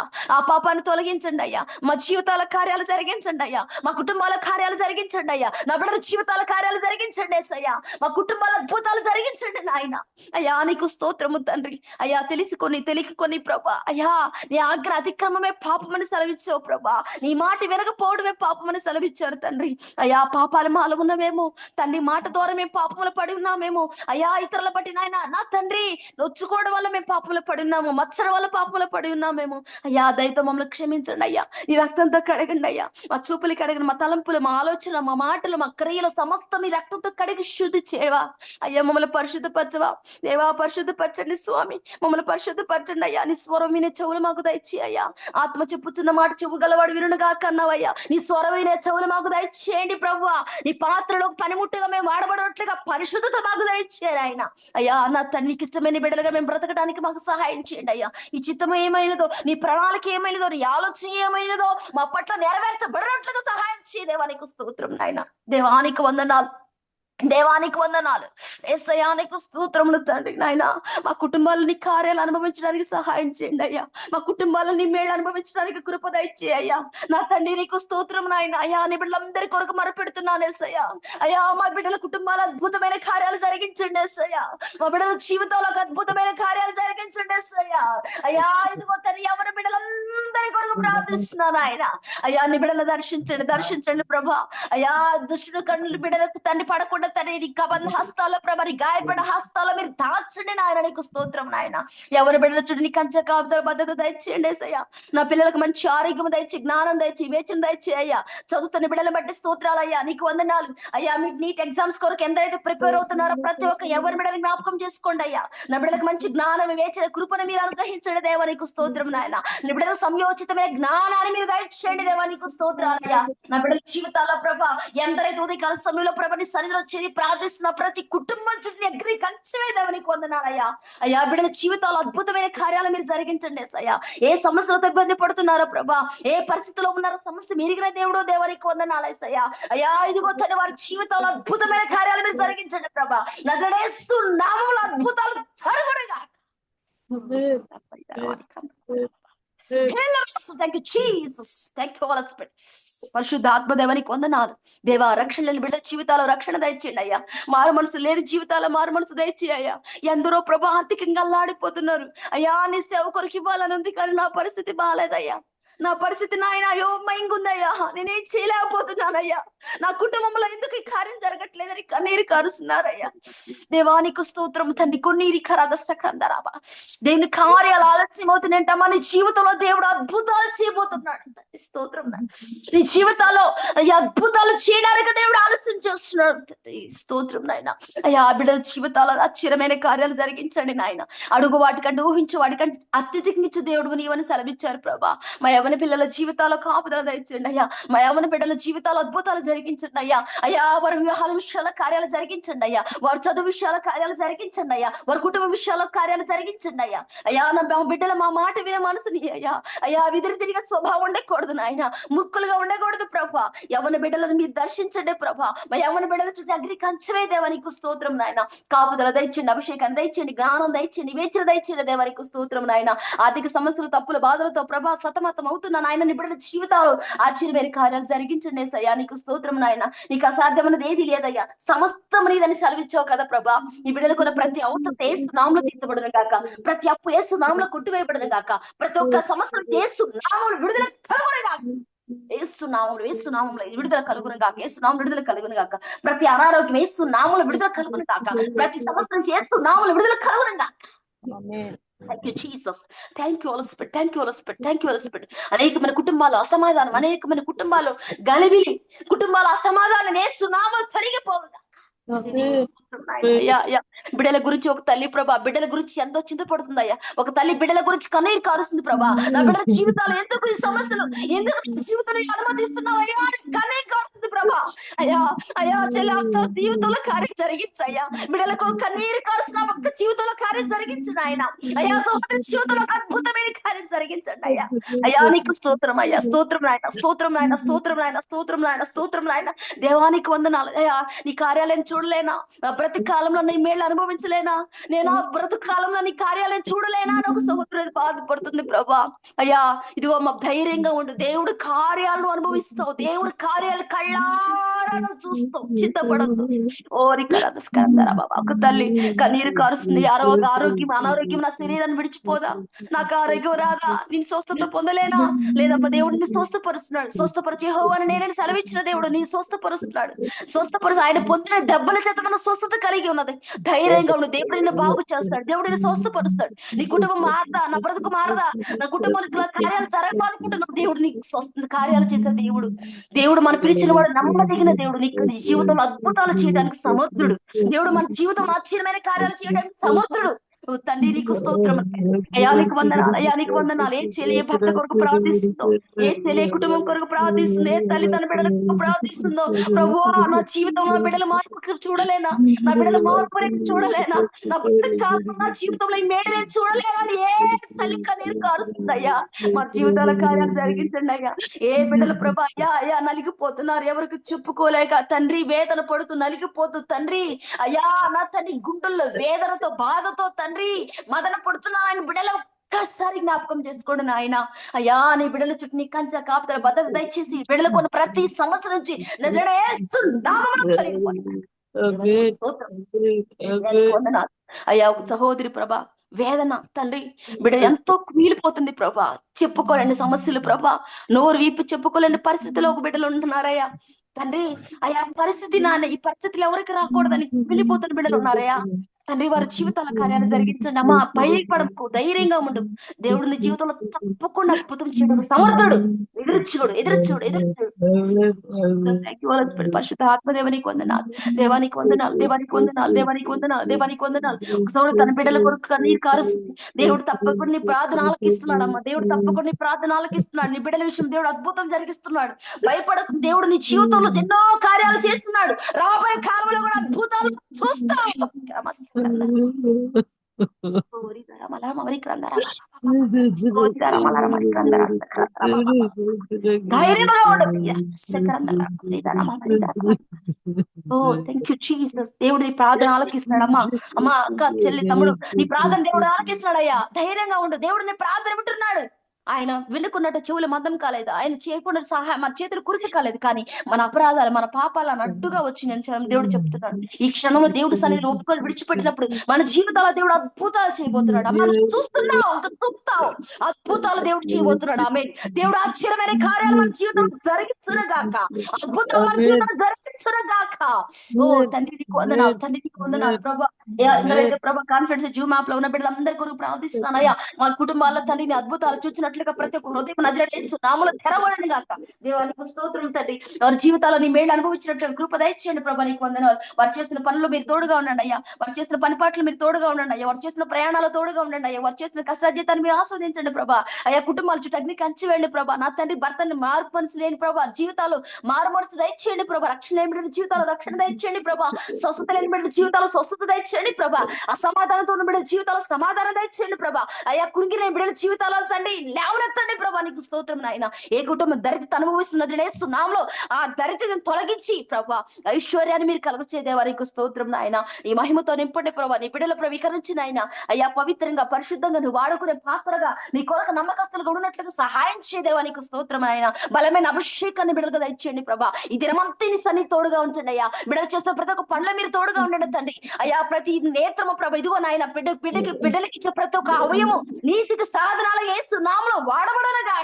మా జీవితాల కార్యాలు జరిగించండి అయ్యా. మా కుటుంబాల కార్యాలు జరిగించండి అయ్యా. నా బిడ్డల జీవితాల కార్యాలు జరిగించండి ఏసయ్యా. మా కుటుంబాల అద్భుతాలు జరిగించండి నాయన. అయ్యా నీకు స్తోత్రము తండ్రి. అయ్యా తెలియకొని ప్రభా, అయ్యా నీ ఆజ్ఞ అతిక్రమమే పాపమని సెలవిచ్చావు ప్రభా. నీ మాట వినకపోవడమే పాపమని సెలవిచ్చారు తండ్రి. అయ్యా పాపాలు మాలో ఉన్నవేమో తండ్రి, మాట ద్వారా మేము పాపములు పడి ఉన్నామేమో అయ్యా. ఇతరుల బట్టి నాయన నా తండ్రి నొచ్చుకోవడం వల్ల మేము పాపములు పడి ఉన్నాము, మత్సరం వల్ల పాపములు పడి ఉన్నామేమో అయ్యా. దయతో మమ్మల్ని క్షమించండి అయ్యా. నీ రక్తంతో కడగండి అయ్యా. మా చూపులు కడగండి, మా తలంపులు, మా ఆలోచన, మా మాటలు, మా క్రియలు సమస్తం నీ రక్తంతో కడిగి శుద్ధి చేయవా అయ్యా. మమ్మల్ని పరిశుద్ధపరచవా దేవా. పరిశుద్ధపరచండి స్వామి, మమ్మల్ని పరిశుద్ధపరచండి అయ్యా. నీ స్వరం వినే చెవులు మాకు దయచేయి అయ్యా. ఆత్మ చెప్పుతున్న మాట చెవు గలవాడు వినుగా కన్నావయ్యా. నీ స్వరమైన చెవులు మాకు దయచేయండి ప్రభువా. నీ పాత్రలో పనిముట్టుగా మేము వాడబడినట్లుగా పరిశుద్ధత మాకు దయచేయండి ఆయన. అయ్యా నా తండ్రికి ఇష్టమైన బిడ్డలుగా మేము బ్రతకడానికి మాకు సహాయం చేయండి అయ్యా. ఈ చిత్తం ఏమైనదో, నీ ప్రణాళిక ఏమైనదో, నీ ఆలోచన ఏమైనదో మా పట్ల నెరవేర్చబడినట్లుగా సహాయం చేయ దేవానికి స్తోత్రం నాయన. దేవానికి వందనాలు యేసయ్యానికి స్తోత్రములు తండ్రి. నాయన మా కుటుంబాలని కార్యాలు అనుభవించడానికి సహాయం చేయండి అయ్యా. మా కుటుంబాలని మేళ్ళు అనుభవించడానికి కృప దయచేయ్యా. నా తండ్రి నీకు స్తోత్రం నాయన. అయ్యా నీ బిడ్డలందరి కొరకు మొరపెడుతున్నాను యేసయ్యా. అయ్యా మా బిడ్డల కుటుంబాల అద్భుతమైన కార్యాలు జరిగించండి యేసయ్యా. మా బిడ్డల జీవితంలో అద్భుతమైన కార్యాలు జరిగించండి యేసయ్యా. అయ్యా ఇదిగో తండ్రి ఎవరి బిడ్డలందరి వారి కొరకు ప్రార్థిస్తున్నాను ఆయన. అయ్యా నీ బిడ్డలను దర్శించండి, దర్శించండి ప్రభా. అయ్యా దుష్టుడు కన్నులు బిడ్డలకు తండ్రి పడకుండా తండ్రి నీ కబంధ హస్తాల ప్రభ, నీ గాయపడ హస్తాల మీరు దాచండి నాయన. నీకు స్తోత్రం నాయన. ఎవరి బిడ్డల చుట్టూ నీ కంచె కాపుదల భద్రత దయచేయండి ఏసయ్యా. నా పిల్లలకు మంచి ఆరోగ్యం దయచి, జ్ఞానం దయచి, వివేచన దయచి అయ్యా. చదువుతున్న బిడ్డలను బట్టి స్తోత్రాలు అయ్యా. నీకు వందనాలు అయ్యా. మీ నీట్ ఎగ్జామ్స్ కొరకు ఎంతైతే ప్రిపేర్ అవుతున్నారో ప్రతి ఒక్క ఎవరి బిడ్డని జ్ఞాపకం చేసుకోండి అయ్యా. నా బిడ్డలకు మంచి జ్ఞానం, వివేచన, కృపను మీరు అనుగ్రహించండి దేవా. నీకు స్తోత్రం నాయన. నా బిడ్డలకు సంయోచితమైన జ్ఞానాన్ని మీరు దయచేయండి దేవా. నీకు స్తోత్రాలు అయ్యా. నా బిడ్డల జీవితాల ప్రభ, ఎందరైతే ఉదయకాల సమయంలో ప్రభని సన్నిధిలో చేరి ప్రార్థిస్తున్న ప్రతి కుటుంబం చుట్టూ ఎగ్రి కంచే దేవా. నీకు వందనాలయ్యా. అయ్యా బిడ్డల జీవితాలు అద్భుతమైన కార్యాలు మీరు జరిగించండి అయ్యా. ఏ సమస్యలతో ఇబ్బంది పడుతున్నారో ప్రభా, ఏ పరిస్థితిలో ఉన్నారో సమస్య మీరిగిన దేవుడో దేవానికి వందనాలయ్యా. అయ్యా ఇదిగో తన వారి జీవితాలు అద్భుతమైన కార్యాలు మీరు జరిగించండి ప్రభా. నజరేస్తు నామములో అద్భుతాలు జరుగునుగా. Thank you, Jesus. Thank you, Holy Spirit. పరిశుద్ధ ఆత్మదేవానికి వందనాలు దేవా. రక్షణ బిడ్డ జీవితాల్లో రక్షణ దయచేయండి అయ్యా. మారు మనసు లేని జీవితాల్లో మారు మనసు దయచేయ్యా. ఎందరో ప్రభా ఆర్థికంగా అల్లాడిపోతున్నారు అయ్యా. నీ సేవ కొరకు ఇవ్వాలని ఉంది కానీ నా పరిస్థితి బాగాలేదయ్యా. నా పరిస్థితి నాయన అయోమయంగుందయ్యా. నేనేం చేయలేకపోతున్నానయ్యా. నా కుటుంబంలో ఎందుకు ఈ కార్యం జరగట్లేదని కన్నీరు కారుస్తున్నారయ్యా. దేవానికి స్తోత్రం తండ్రి. కొన్నీరి కరాదస్తకందరాబా. దేవుని కార్యాలు ఆలస్యం అవుతున్నాయంటమ్మా. నీ జీవితంలో దేవుడు అద్భుతాలు చేయబోతున్నాడు. స్తోత్రం. నీ జీవితాల్లో ఈ అద్భుతాలు చేయడానికి దేవుడు ఆలస్యం చేస్తున్నాడు. స్తోత్రం నాయన. అయ్యా బిడ్డల జీవితాల్లో ఆశ్చర్యమైన కార్యాలు జరిగించండి నాయన. అడుగు వాటికంటే ఊహించు వాటికంటే అత్యధికించు దేవుడు నీవని సెలవిచ్చారు ప్రభా. మా యవన పిల్లల జీవితాల్లో కాపుదల దయచేయండి అయ్యా. మా యవన బిడ్డల జీవితాలు అద్భుతాలు జరిగించండి అయ్యా. అయ్యా వారి వివాహాల విషయాల కార్యాలు జరిగించండి అయ్యా. వారి చదువు విషయాల కార్యాలు జరిగించండి అయ్యా. వారి కుటుంబ విషయాల కార్యాలు జరిగించండి అయ్యా. అయ్యా నా బిడ్డల మా మాట వినే మనసుని అయ్యా. అయ్యా విదిరి తిరిగే స్వభావం ఉండకూడదు నాయన. ముక్కులుగా ఉండకూడదు ప్రభా. యవన బిడ్డలను మీరు దర్శించండి ప్రభా. మా యవన బిడ్డల చుట్టూ అగ్ని కంచమే దేవానికి స్తోత్రం నాయన. కాపుదల దయచేయండి, అభిషేకాన్ని దయచేయండి, జ్ఞానం దయచేయండి, వివేచన దయచేయండి దేవానికి స్తోత్రం నాయన. ఆర్థిక సమస్యలు, తప్పుల, బాధలతో ప్రభా సతమతం అవుతున్న నాయన నీ బిడ్డల జీవితాలు ఆశ్చర్యమైన కార్యాలు జరిగించండి ఏసయ్యా. నీకు స్తోత్రం నాయన. నీకు అసాధ్యమైనది ఏది లేదయ్యా. సమస్తం నీదని సెలవిచ్చావు కదా ప్రభా. ఈ బిడ్డలకున్న ప్రతి అవసరం ఏసు నామములో తీర్చబడును గాక. ప్రతి అప్పు ఏసు నామములో కొట్టివేయబడును గాక. ప్రతి ఒక్క సమస్య ఏసు నామములో విడుదల కలుగును గాక. ఏసు నామములో విడుదల కలుగును గాక. ఏసు నామములో విడుదల కలుగును గాక. ప్రతి అనారోగ్యం ఏసు నామములో విడుదల కలుగును గాక. ప్రతి సమస్య నుంచి ఏసు నామములో విడుదల కలుగును గాక. Thank you, Jesus. Thank you, Holy Spirit. Thank you, Holy Spirit. Thank you, Holy Spirit. అనేకమైన కుటుంబాలు అసమాధానం, అనేకమైన కుటుంబాలు గలిబిలి, కుటుంబాల అసమాధానం యేసు నామములో తొలగిపోవును. బిడ్డల గురించి ఒక తల్లి ప్రభా బిడ్డల గురించి ఎంతో చింతపడుతుందయ్యా. ఒక తల్లి బిడ్డల గురించి కన్నీరు కారుస్తుంది ప్రభా. నా బిడ్డల జీవితాలు ఎందుకు ఈ సమస్యలు, ఎందుకు జీవితంలో అనుమతిస్తున్నావయ్యా కన్నీరు కారుస్తుంది ప్రభా. అయ్యా అయ్యా చెల్లి అక్క జీవితంలో కార్యం జరిగించయ్యా. బిడ్డలకు కన్నీరు కారుస్తున్న ఒక్క జీవితంలో కార్యం జరిగించండి ఆయన. అయ్యా సోదరి జీవితంలో అద్భుతమైన కార్యం జరిగించండి అయ్యా. అయ్యా నీకు స్తోత్రం అయ్యా. స్తోత్రం నాయన, స్తోత్రం నాయన, స్తోత్రం నాయన, స్తోత్రం నాయన, స్తోత్రం నాయన. దేవానికి వందనాలు అయ్యా. నీ కార్యాలయం చూడలేనా? బ్రతి కాలంలో నీ మేళ్ళు అనుభవించలేనా? నేను బ్రతు కాలంలో నీ కార్యాలయం చూడలేనా అని ఒక సహోదరుడు బాధపడుతుంది ప్రభా. అయ్యా ఇదిగో మా ధైర్యంగా ఉండు. దేవుడు కార్యాలను అనుభవిస్తావు. దేవుడు కార్యాలు కళ్ళారా చూస్తావు. చింతపడద్దు. ఓరికరా బాబా. ఒక తల్లి కన్నీరు కారుస్తుంది. ఆరోగ్యం అనారోగ్యం నా శరీరాన్ని విడిచిపోదా? నాకు ఆరోగ్యం రాదా? నేను స్వస్థత పొందలేనా? లేదమ్మా దేవుడిని స్వస్థపరుస్తున్నాడు. స్వస్థపరిచే యెహోవాను నేనే సెలవిచ్చిన దేవుడు నీ స్వస్థపరుస్తున్నాడు. స్వస్థపరుచు ఆయన పొందిన దెబ్బల చేత మన స్వస్థత కలిగి ఉన్నది. ధైర్యంగా ఉండు. దేవుడు నిన్ను బాగు చేస్తాడు. దేవుడు నిన్ను స్వస్థపరుస్తాడు. నీ కుటుంబం మారదా? నా బ్రతుకు మారదా? నా కుటుంబంలో కార్యాలు జరగాలనుకుంటున్నావు. దేవుడు నీకు స్వస్థ కార్యాలు చేసే దేవుడు. దేవుడు మన పిలిచిన వాడు నమ్మదగిన దేవుడు. నీకు నీ జీవితంలో అద్భుతాలు చేయడానికి సమర్థుడు. దేవుడు మన జీవితంలో ఆశ్చర్యమైన కార్యాలు చేయడానికి సమర్థుడు. తండ్రి నీకు స్తోత్రం. అయ్యా నీకు వందనాలు, అయ్యా నీకు వందనాలు. ఏ చెల్లి ఏ భర్త కొరకు ప్రార్థిస్తుందో, ఏ చెల్లి ఏ కుటుంబం కొరకు ప్రార్థిస్తుందో, ఏ తల్లి తన బిడ్డల కొరకు ప్రార్థిస్తుందో ప్రభువా నా జీవితంలో బిడ్డల మార్పు చూడలేనా? నా బిడ్డల మార్పు చూడలేనా? నా పుస్తకాలను నా జీవితంలో ఈ మేడలే చూడలేనా? ఏ తల్లి కన్నీరు కారుస్తుందయ్యా. మా జీవితాల కార్యాలు జరిగించండి అయ్యా. ఏ బిడ్డల ప్రభా అయ్యా అయ్యా నలిగిపోతున్నారు. ఎవరికి చెప్పుకోలేక తండ్రి వేదన పడుతూ నలిగిపోతూ తండ్రి అయ్యా నా తండ్రి గుండెల్లో వేదనతో బాధతో తండ్రి మదన పడుతున్నా ఆయన బిడ్డలు ఒక్కసారి జ్ఞాపకం చేసుకోండి నాయన. అయ్యా నీ బిడ్డల చుట్టూ నీ కంచె కాపుదల భద్రత దయచేసి బిడ్డలకు ఉన్న ప్రతి సమస్య నుంచి అయ్యా ఒక సహోదరి ప్రభా వేదన తండ్రి, బిడ్డ ఎంతో కుమిలిపోతుంది ప్రభా. చెప్పుకోలేని సమస్యలు ప్రభా, నోరు వీపు చెప్పుకోలేని పరిస్థితిలో ఒక బిడ్డలు ఉంటున్నారయ్యా తండ్రి. అయా పరిస్థితి నాన్న, ఈ పరిస్థితులు ఎవరికి రాకూడదని కుమిలిపోతున్న బిడ్డలు ఉన్నారయ్యా తండ్రి. వారి జీవితాల కార్యాలు జరిగించండి అమ్మా. భయపడకు, ధైర్యంగా ఉండు. దేవుడు నీ జీవితంలో తప్పకుండా అద్భుతం చేయడం సమర్థుడు. ఎదురుచూడు, ఎదురుచూడు, ఎదురుచూడు. పరిశుద్ధ ఆత్మదేవానికి వందనాలు, దేవానికి వందనాలు, దేవానికి వందనాలు, దేవానికి వందనాలు, దేవానికి వందనాలు. ఒకసారి తన బిడ్డల కొరకు కన్నీరు కారుస్తుంది. దేవుడు తప్పకుండా నీ ప్రార్థన ఆలకిస్తున్నాడు అమ్మా. దేవుడు తప్పకుండా నీ ప్రార్థన ఆలకిస్తున్నాడు. నీ బిడ్డల విషయం దేవుడు అద్భుతం జరిగిస్తున్నాడు. భయపడకు, దేవుడు నీ జీవితంలో ఎన్నో కార్యాలు చేస్తున్నాడు. రాబోయే కాలంలో కూడా అద్భుతాలు చూస్తావు. ధైర్యంగా ఓ థ్యాంక్ యూ జీసస్. దేవుడు నీ ప్రార్థన ఆలకిస్తున్నాడు అమ్మా. అమ్మా, అక్క, చెల్లి, తమ్ముడు, నీ ప్రార్థన దేవుడు ఆలకిస్తున్నాడయ్యా. ధైర్యంగా ఉండు. దేవుడు నీ ప్రార్థన వింటున్నాడు. ఆయన వినుకున్నట్టు చెవులు మందం కాలేదు, ఆయన చేయకుండా సహాయం మన చేతులు కురిసి కాలేదు, కానీ మన అపరాధాలు, మన పాపాలను అడ్డుగా వచ్చి నేను దేవుడు చెప్తున్నాడు. ఈ క్షణంలో దేవుడు సన్నిధిని ఒప్పుకొని విడిచిపెట్టినప్పుడు మన జీవితాల దేవుడు అద్భుతాలు చేయబోతున్నాడు. మనం చూస్తున్నావు, చూస్తావు అద్భుతాలు దేవుడు చేయబోతున్నాడు. ఆమె దేవుడు ఆశ్చర్యమైన కార్యాలు మన జీవితంలో జరిగిస్తున్నగాక, అద్భుతాలు మన జీవితంలో జరిగిస్తున్నగాక. ఓ తండ్రి నీకు వందనాలు, తండ్రి నీకు వందనాలు ప్రభా. ఎవరైతే ప్రభా కాన్ఫిడెన్స్ జూమ్ యాప్ లో ఉన్న బిడ్డలందరి కొరకు ప్రార్థిస్తున్నానయ్యా. మా కుటుంబాల తండ్రిని అద్భుతాలు చూసినట్లుగా ప్రతి ఒక్క హృదయం నజరేస్తూ నామలో తెరవడని గాక. దేవానికి స్తోత్రం తండ్రి. వారి జీవితాల్లో నీ మేలు అనుభవించినట్లుగా కృప దయచేయండి ప్రభా. నీకు వందనాలు. వారు చేస్తున్న పనులు మీరు తోడుగా ఉండండి అయ్యా. వారు చేస్తున్న పనిపాట్లు మీరు తోడుగా ఉండండి అయ్యా. వారు చేస్తున్న ప్రయాణాలు తోడుగా ఉండండి అయ్యా. వారు చేస్తున్న కష్టార్జితాన్ని మీరు ఆస్వాదించండి ప్రభా. అయ్యా కుటుంబాల చుట్టూ అగ్ని కంచి వెళ్ళండి ప్రభా. నా తండ్రి భర్తని మార్పు మనసు లేని ప్రభా, జీవితాలు మారు మనసు దయచేయండి ప్రభా. రక్షణ లేని బిడ్డల జీవితాలు రక్షణ దయచేయండి ప్రభా. స్వస్థత లేని బిడ్డల జీవితాలు స్వస్థత దయచేయండి ప్రభా. అసమాధానంతో ఉన్న బిడ్డల జీవితాలు సమాధానం దయచేయండి ప్రభా. అయ్యా కురింగిన బిడ్డల జీవితాలు తండ్రి లేవనెత్తండి ప్రభా. నీకు స్తోత్రం నాయన. ఏ కుటుంబం దరిద్రత అనుభవిస్తున్నది సునామలో ఆ దరిద్రతను తొలగించి ప్రభా ఐశ్వర్యాన్ని మీరు కలుగచేదేవా. నీకు స్తోత్రం నాయన. ఈ మహిమతో నింపండి ప్రభా. నీ బిడ్డల ప్రవీకరించి నాయన అయ్యా పవిత్రంగా పరిశుద్ధంగా నువ్వు వాడుకునే పాత్రగా నీ కొరకు నమ్మకస్తులుగా ఉన్నట్లుగా సహాయం చేయదేవా. నీకు స్తోత్రం నాయన. బలమైన అభిషేకాన్ని బిడ్డలుగా దయచేయండి ప్రభా. ఈ దినమంతా నీ సన్ని తోడుగా ఉంచండి అయ్యా. బిడ్డలు చేస్తున్న ప్రతి ఒక్క పనుల మీరు తోడుగా ఉండండి తండ్రి. అయ్యా ప్రతి నేత్రము ప్రభా ఇదిగో నాయన బిడ్డలకి ఇచ్చిన ప్రతి ఒక్క అవయము నీతికి సాధనాలు యేసు నామములో వాడబడనగా.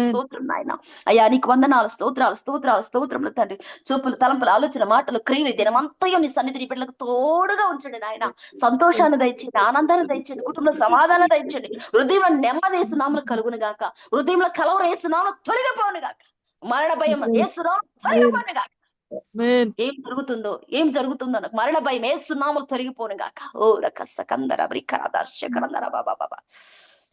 స్తోత్రం నాయన. అయ్యా నీకు వందనాలు, స్తోత్రాలు, స్తోత్రాలు, స్తోత్రములు తండ్రి. చూపులు, తలంపులు, ఆలోచన, మాటలు, క్రియలు దినమంతయు నీ సన్నిధి నీ బిడ్డలకు తోడుగా ఉంచండి నాయన. సంతోషాన్ని దయచేయండి, ఆనందాన్ని దయచేయండి, కుటుంబ సమాధానం దయచేయండి. హృదయంలో నెమ్మది యేసునామములో కలుగును గాక. హృదయంలో కలవరం యేసునామములో తొలగిపోను గాక. మరణ భయం యేసునామములో తొలగిపోను గాక. ఏం జరుగుతుందో నాకు మరణ భయం యేసునామములో తొలగిపోను గాక. ఓ రకస్స కందర బ్రికరద శకరందర బాబా బాబా.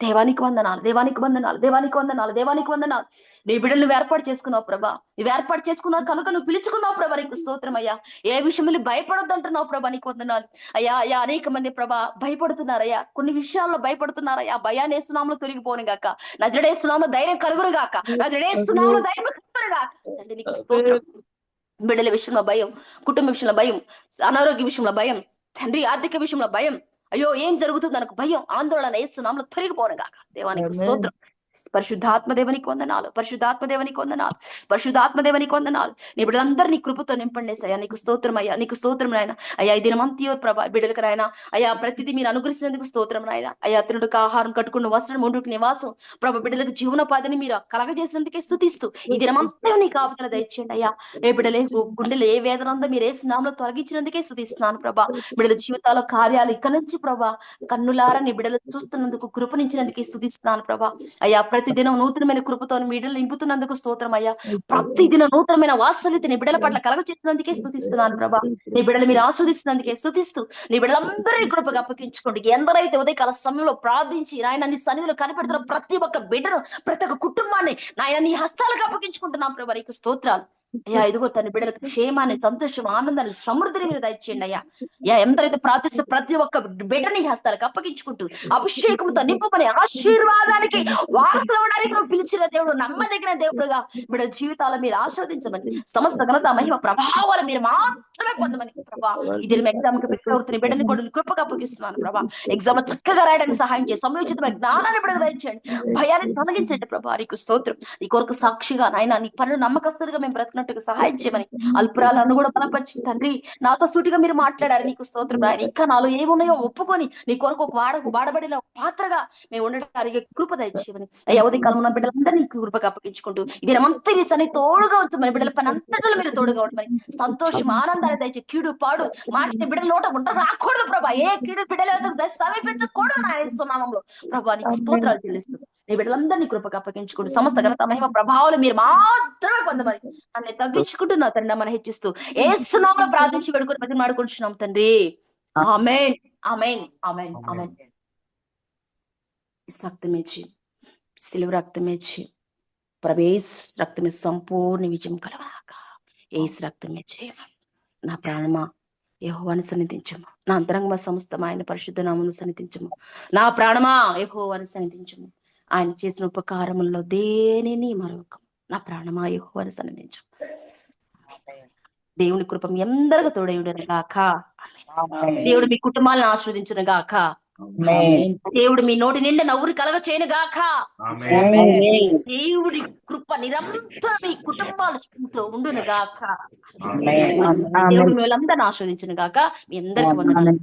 దేవానికి వందనాలు, దేవానికి వందనాలు, దేవానికి వందనాలు, దేవానికి వందనాలు. నీ బిడ్డలు ఏర్పాటు చేసుకున్నావు ప్రభా. నువ్వు ఏర్పాటు చేసుకున్నావు కనుక నువ్వు పిలుచుకున్నావు ప్రభా. నీకు స్తోత్రం అయ్యా. ఏ విషయంలో భయపడొద్దు అంటున్నావు ప్రభా. నీకు వందనాలు అయ్యా. అయ్యా అనేక మంది ప్రభా భయపడుతున్నారయ్యా, కొన్ని విషయాల్లో భయపడుతున్నారయ్యా. భయాన్ని యేసునామములో తొలగిపోను గాక. నజరేయుడు యేసునామములో ధైర్యం కలుగును గాక. నజరేయుడు యేసునామములో ధైర్యం కలుగును గాక. తండ్రి నీకు స్తోత్రం. బిడ్డల విషయంలో భయం, కుటుంబ విషయంలో భయం, అనారోగ్య విషయంలో భయం తండ్రి, ఆర్థిక విషయంలో భయం, అయ్యో ఏం జరుగుతుంది నాకు భయం, ఆందోళన యేసునామములో తొలగిపోను గాక. దేవానికి స్తోత్రం. పరిశుద్ధాత్మదేవునికి వందనాలు, పరిశుద్ధాత్మదేవునికి వందనాలు, పరిశుద్ధాత్మదేవునికి వందనాలు. నీ బిడ్డలందరినీ కృపతో నింపండి అయ్యా. నీకు స్తోత్రం అయ్యా, నీకు స్తోత్రం నాయన. అయ్యా ఈ దినమంతియో ప్రభా బిడ్డలకు నాయన అయ్యా ప్రతిదీ మీరు అనుగ్రహించినందుకు స్తోత్రం నాయన. అయ్యా తినుడుకు ఆహారం, కట్టుకున్న వస్త్రం, ముందుకు నివాసం ప్రభా బిడ్డలకు జీవనోపాధిని మీరు కలగజేసినందుకే స్తుతిస్తూ ఈ దినమంతా నీకు ఆపదలు దయచేయండి అయ్యా. ఏ బిడ్డలే గుండెలు ఏ వేదన ఉందో మీరు యేసునామములో తొలగించినందుకే స్తుతిస్తున్నాను ప్రభా. బిడ్డల జీవితాల కార్యాలు ఇక్కడ నుంచి ప్రభా కన్నులారా నీ బిడ్డలు చూస్తున్నందుకు కృపణించినందుకే స్తుతిస్తున్నాను ప్రభా. అయ్యా ప్రతిదినం నూతనమైన కృపతో మీ బిడ్డలు నింపుతున్నందుకు స్తోత్రం అయ్యా. ప్రతిదినం నూతనమైన వాత్సల్యత నీ బిడ్డల పట్ల కలగ చేసినందుకే స్తుతిస్తున్నాను ప్రభా. నీ బిడ్డలు మీరు ఆస్వాదిస్తున్నందుకే స్తుతిస్తూ నీ బిడ్డలందరినీ కృపగా అప్పగించుకోండి. ఎందరైతే ఉదయకాల సమయంలో ప్రార్థించి నాయన నీ సన్నిధిలో కనిపెడుతున్న ప్రతి ఒక్క బిడ్డను, ప్రతి ఒక్క కుటుంబాన్ని నాయన నీ హస్తాలకు అప్పగించుకుంటున్నాం ప్రభా. నీకు స్తోత్రాలు అయ్యా. ఇదిగో తన బిడ్డలకు క్షేమాన్ని, సంతోషం, ఆనందాన్ని, సమృద్ధిని మీరు దయచేయండి అయ్యా. ఎందరైతే ప్రార్థిస్తే ప్రతి ఒక్క బిడ్డని హస్తాలకు అప్పగించుకుంటూ అభిషేకంతో నింపమని ఆశీర్వాదానికి వారసులవడానికి నువ్వు పిలిచిన దేవుడు, నమ్మదగిన దేవుడుగా బిడ్డ జీవితాలు మీరు ఆస్వాదించమని, సమస్త ఘనత మహిమ ప్రభావాలు మీరు మాత్రమే పొందమని ప్రభా. ఇది ఎగ్జామ్ కి అవుతున్న బిడ్డని కూడా కృపగా అప్పగిస్తున్నాను ప్రభా. ఎగ్జామ్ చక్కగా రాయడానికి సహాయం చేసి సమయోచితమైన జ్ఞానాన్ని బిడ్డకు దయచేయండి, భయాన్ని తొలగించండి ప్రభా. నీకు స్తోత్రం. నీ కొరకు సాక్షిగా నాయన నీ పనులు నమ్మకస్తులుగా మేము బ్రతికినట్టు నడిపించినట్టుగా సహాయం చేయమని, అల్పురాలను కూడా బలపరిచి తండ్రి నాతో సూటిగా మీరు మాట్లాడారు. నీకు స్తోత్రం నాయన. ఇంకా నాలో ఏమున్నాయో ఒప్పుకొని నీ కొరకు ఒక వాడబడిన ఒక పాత్రగా మేము ఉండడానికి కృప దయచేయమని అయ్యా. ఉదయ కాలం ఉన్న బిడ్డలందరినీ నీకు కృపగా అప్పగించుకుంటూ ఈ దినమంతా నీ సన్ని తోడుగా ఉంచమని, బిడ్డల పని అంతట్లో మీరు తోడుగా ఉండమని, సంతోషం ఆనందాన్ని దయచే కీడు పాడు మాట బిడ్డల నోట ఉంట రాకూడదు ప్రభా. ఏ కీడు బిడ్డల సమీపించకూడదు నా యేసు నామములో ప్రభా. నీకు స్తోత్రాలు చెల్లిస్తూ నీ బిడ్డలందరినీ కృపగా అప్పగించుకుంటూ సమస్త ఘనత మహిమ ప్రభావాలు మీరు మాత్రమే పొందమని నన్ను తగ్గించుకుంటూ నా తండ్రి మనం హెచ్చిస్తూ యేసు నామములో ప్రార్థించి వేడుకొని ప్రతి మాడుకుంటున్నాం తండ్రి. ఆమేన్ ఆమేన్ ఆమేన్ ఆమేన్. రక్తమిచ్చి సిలువ రక్తమిచ్చి ప్రవేశ రక్తమి సంపూర్ణ విజయం కలవరాక ఏసు రక్తమిచ్చి నా ప్రాణమా యెహోవాను సన్నిధించము, నా అంతరంగమ సమస్తం ఆయన పరిశుద్ధ నామమును సన్నిధించము. నా ప్రాణమా యెహోవాను సన్నిధించము, ఆయన చేసిన ఉపకారములలో దేనిని మరొక. నా ప్రాణమా యెహోవాను సన్నిధించము. దేవుని కృప మీ అందరికీ తోడయుడును గాక. దేవుడు మీ కుటుంబాలను ఆశీర్వదించును గాక. దేవుడు మీ నోటి నిండా నవ్వురు కలగ చేయను గాక. దేవుడి కృప నిరంతరం మీ కుటుంబాలు చుట్టూ ఉండును గాక. దేవుడు మిమ్మల్ని ఆస్వాదించును గాక. మీ అందరికి వందనాలు.